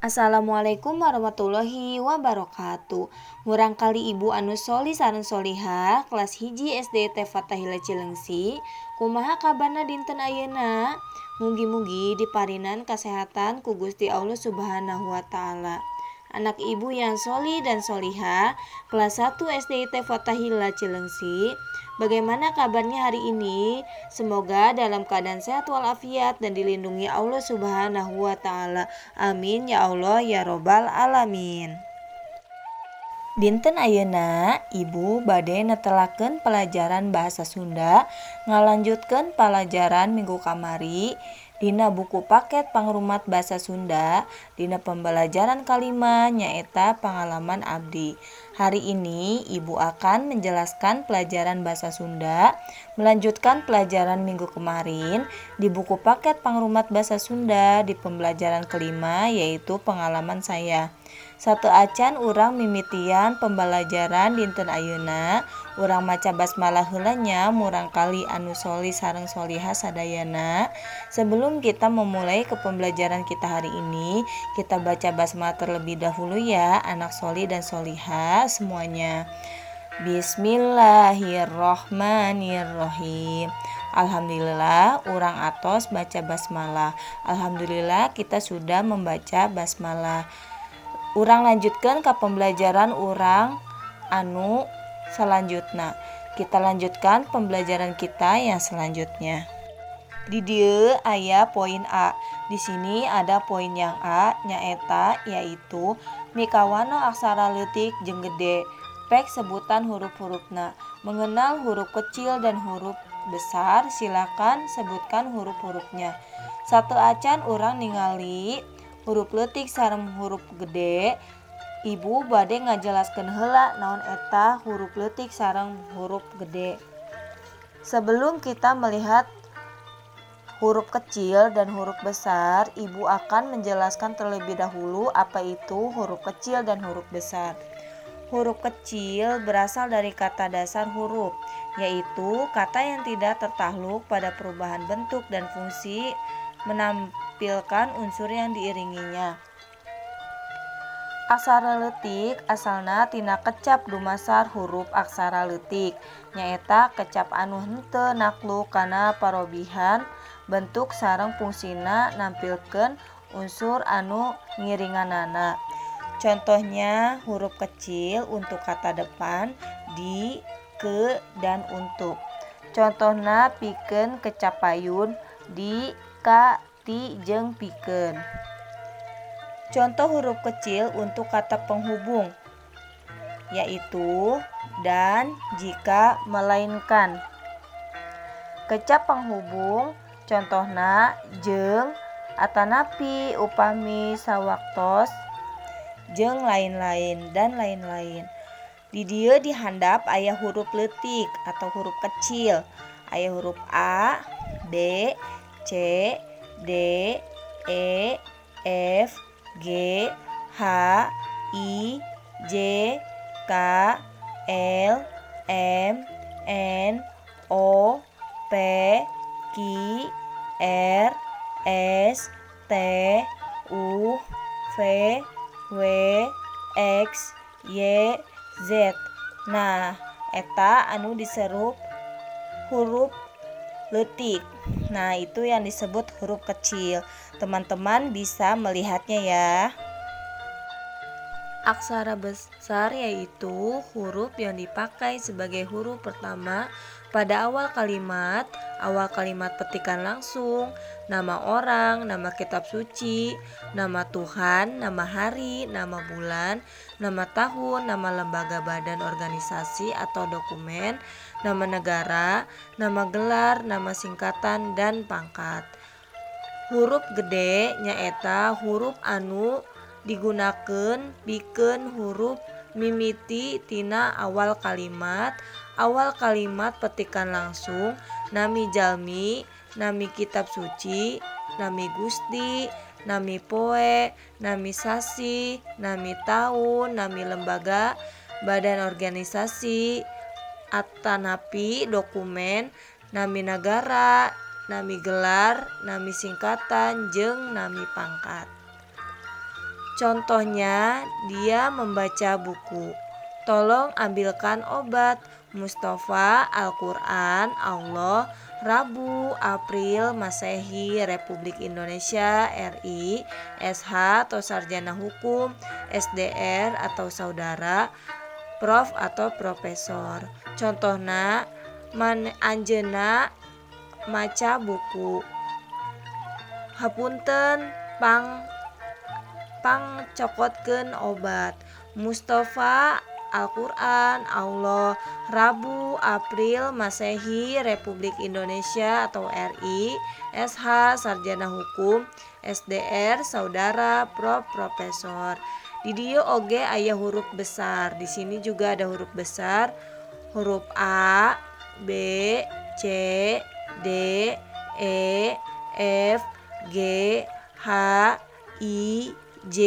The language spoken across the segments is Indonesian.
Assalamualaikum warahmatullahi wabarakatuh. Murang kali ibu anu soli sareng soliha kelas hiji SD Teh Fatahila Cilengsi. Kumaha kabarna dinten ayeuna? Mugi-mugi diparinan kesehatan ku Gusti Allah Subhanahu wa taala. Anak ibu yang soli dan soliha kelas 1 SD Teh Fatahila Cilengsi. Bagaimana kabarnya hari ini? Semoga dalam keadaan sehat walafiat dan dilindungi Allah Subhanahu wa taala. Amin ya Allah ya robbal alamin. Dinten ayeuna ibu bade netelakeun pelajaran bahasa Sunda, ngalanjutkeun pelajaran minggu kamari dina buku paket pangrumat bahasa Sunda dina pembelajaran kalima nyaeta pengalaman abdi. Hari ini ibu akan menjelaskan pelajaran bahasa Sunda, melanjutkan pelajaran minggu kemarin di buku paket pangrumat bahasa Sunda di pembelajaran kelima yaitu pengalaman saya. Satu acan urang mimitian pembelajaran dinten ayeuna, urang maca basmalah heula nya murang kali anu soli sareng soliha sadayana. Sebelum kita memulai ke pembelajaran kita hari ini, kita baca basmalah terlebih dahulu ya anak soli dan soliha semuanya. Bismillahirrohmanirrohim. Alhamdulillah urang atos baca basmalah. Alhamdulillah kita sudah membaca basmalah. Urang lanjutkan ke pembelajaran urang anu selanjutnya. Kita lanjutkan pembelajaran kita yang selanjutnya. Di dieu aya poin A. Di sini ada poin yang A nyaeta yaitu mikawana aksara leutik jeung gede. Pek sebutan huruf-hurufna. Mengenal huruf kecil dan huruf besar, silakan sebutkan huruf-hurufnya. Satu acan urang ningali huruf leutik sareng huruf gede. Ibu bade ngajelaskeun heula naon eta huruf leutik sareng huruf gede. Sebelum kita melihat huruf kecil dan huruf besar, ibu akan menjelaskan terlebih dahulu apa itu huruf kecil dan huruf besar. Huruf kecil berasal dari kata dasar huruf, yaitu kata yang tidak tertakluk pada perubahan bentuk dan fungsi menampilkan unsur yang diiringinya. Aksara leutik asalna tina kecap dumasar huruf aksara leutik, nyaeta kecap anu henteu nakluk kana parobihan bentuk sareng fungsina nampilkeun unsur anu ngiringanana. Contohnya huruf kecil untuk kata depan, di, ke, dan untuk. Contohna pikeun kecap payun, di, ka, ti, jeung pikeun. Contoh huruf kecil untuk kata penghubung yaitu dan, jika, melainkan. Kecap penghubung contohna jeung, atanapi, upami, sawaktos, jeung lain-lain dan lain-lain. Di dieu di handap aya huruf leutik atau huruf kecil. Aya huruf A, B, C, D, E, F, G, H, I, J, K, L, M, N, O, P, Q, R, S, T, U, V, W, X, Y, Z. Nah, eta anu diserup huruf leutik. Nah, itu yang disebut huruf kecil. Teman-teman bisa melihatnya ya. Aksara besar yaitu huruf yang dipakai sebagai huruf pertama pada awal kalimat petikan langsung, nama orang, nama kitab suci, nama Tuhan, nama hari, nama bulan, nama tahun, nama lembaga badan organisasi atau dokumen, nama negara, nama gelar, nama singkatan, dan pangkat. Huruf gede nyaeta huruf anu digunakeun pikeun huruf mimiti tina awal kalimat petikan langsung, nami jalmi, nami kitab suci, nami Gusti, nami poe, nami sasi, nami tahun, nami lembaga badan organisasi, atanapi dokumen, nami negara, nami gelar, nami singkatan, jeung nami pangkat. Contohnya, dia membaca buku. Tolong ambilkan obat. Mustafa, Al-Quran, Allah, Rabu, April, Masehi, Republik Indonesia, RI, SH atau Sarjana Hukum, SDR atau Saudara, Prof atau Profesor. Contohna, anjeunna maca buku. Hapunten pang cokotkeun obat. Mustafa, Al-Quran, Allah, Rabu, April, Masehi, Republik Indonesia atau RI, SH, Sarjana Hukum, SDR, Saudara, Prof, Profesor. Di dieu oge aya huruf besar. Di sini juga ada huruf besar. Huruf A, B, C, D, E, F, G, H, I, J,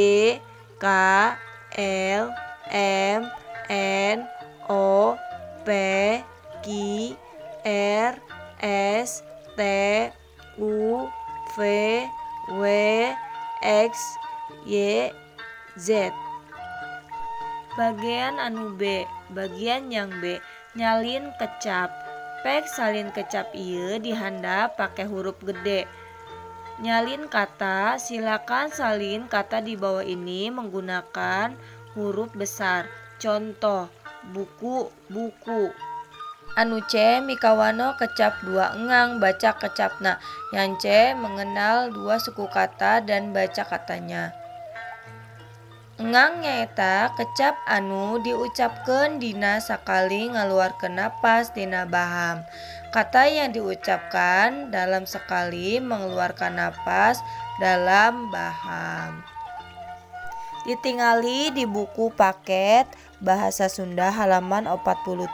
K, L, M, N, O, P, Q, R, S, T, U, V, W, X, Y, Z. Bagian anu B, bagian yang B, nyalin kecap. Pek salin kecap ieu dihandap pakai huruf gede. Nyalin kata, silakan salin kata di bawah ini menggunakan huruf besar. Contoh, buku, buku. Anu C, mikawano kecap dua engang baca kecapna. Yang C, mengenal dua suku kata dan baca katanya. Engang nyaeta kecap anu diucapkeun dina sakali ngaluarkeun napas dina baham. Kata yang diucapkan dalam sekali mengeluarkan napas dalam baham. Ditingali di buku paket Bahasa Sunda halaman 47.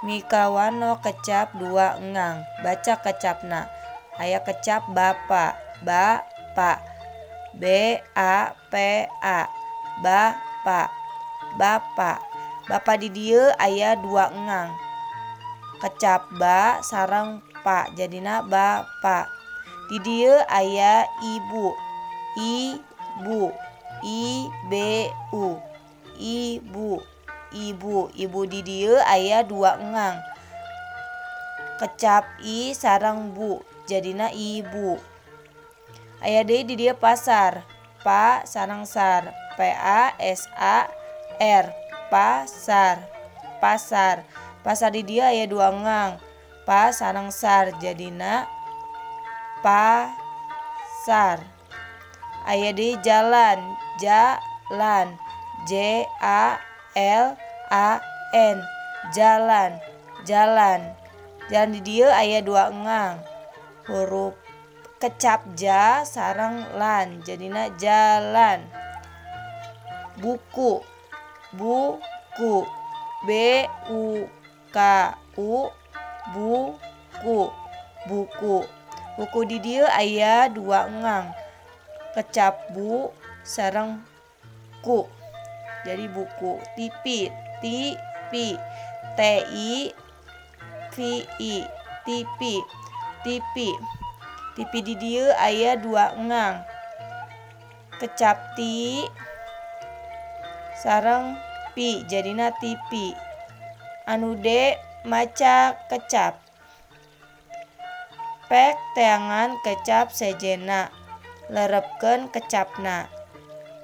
Mikawano kecap dua engang baca kecapna. Aya kecap bapa, bapak, B-A-P-A, bapak, bapak. Bapak di dieu aya dua engang. Kecap ba sareng pa jadina bapak. Di dieu aya ibu, ibu, ibu, ibu, ibu. Ibu di dieu aya dua engang. Kecap i sareng bu jadina ibu. Aya deui di dieu pasar. Pa sareng sar. P-A-S-A-R. Pasar. Pasar. Pasar di dieu aya dua engang. Pa sareng sar jadina pasar. Aya deui jalan. Jalan. J-A-L-A-N. Jalan. Jalan. Jalan di dieu aya dua engang. Huruf kecap ja sareng lan jadina jalan. Buku, buku, B-U-K-U, buku, buku. Buku di dieu aya dua engang. Kecap bu sareng ku. Jadi buku. TV, TV, T-I-V-I, TV, TV. TV di dieu aya dua engang. Kecap ti sareng pi jadina TV. Anu D maca kecap. Pek teangan kecap sejenna. Lerepkeun kecapna.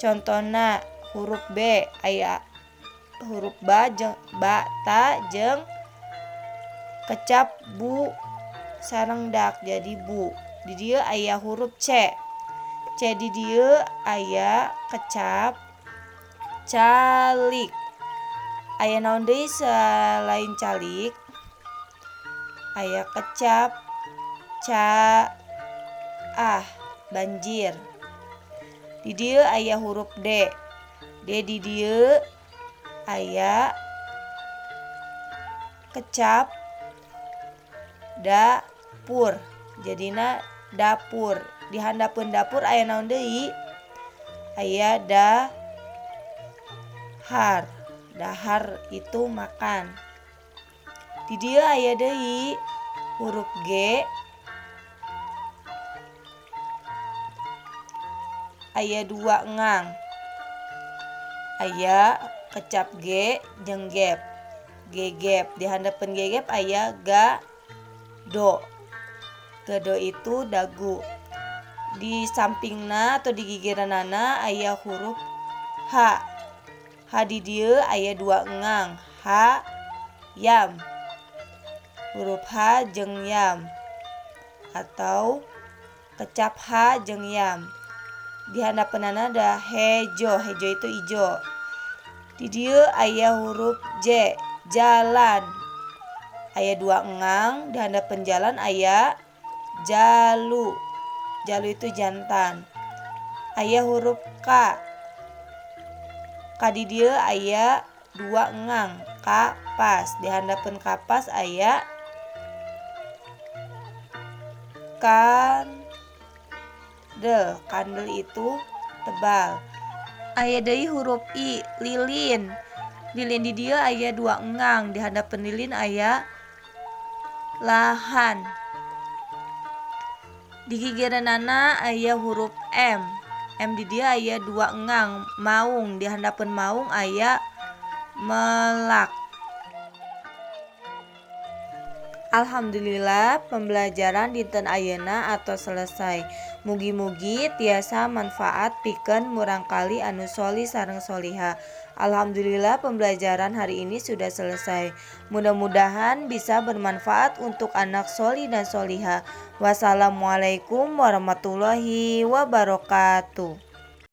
Contona huruf B aya huruf ba ta jeung kecap bu sareng dak jadi bu. Di dieu aya huruf C. C di dieu aya kecap calik. Aya naon deui selain calik? Aya kecap banjir. Di dieu aya huruf D. D di dieu aya kecap dapur. Jadina dapur. Di handapeun dapur aya naon deui? Aya dahar. Dahar itu makan. Di dieu aya deui huruf G. Aya dua engang. aya kecap G jeung gep. Gegep di handapkeun gegep aya gado. Gado itu dagu. Di sampingna atau di gigireunana aya huruf H. H di dieu aya 2 engang. H yam. Huruf H jeung yam atau kecap H jeung yam. Di handapkeunana ada hejo. Hejo itu ijo. Di dieu aya huruf J. Jalan. Aya 2 engang. Di handapkeun jalan aya jalu. Jalu itu jantan. Aya huruf K. K di dieu aya 2 engang. Kapas. Di handapkeun kapas aya kandel. Kandel itu tebal. Aya deui huruf I. Lilin. Lilin di dieu aya 2 engang. Di handapkeun lilin aya lahan. Di gigireunana aya huruf M. M di dieu aya 2 engang. Maung. Di handapkeun maung aya melak. Alhamdulillah pembelajaran dinten ayeuna atos selesai. Mugi-mugi tiasa manfaat pikeun murangkalih anu soli sareng soliha. Alhamdulillah pembelajaran hari ini sudah selesai. Mudah-mudahan bisa bermanfaat untuk anak soli dan soliha. Wassalamualaikum warahmatullahi wabarakatuh.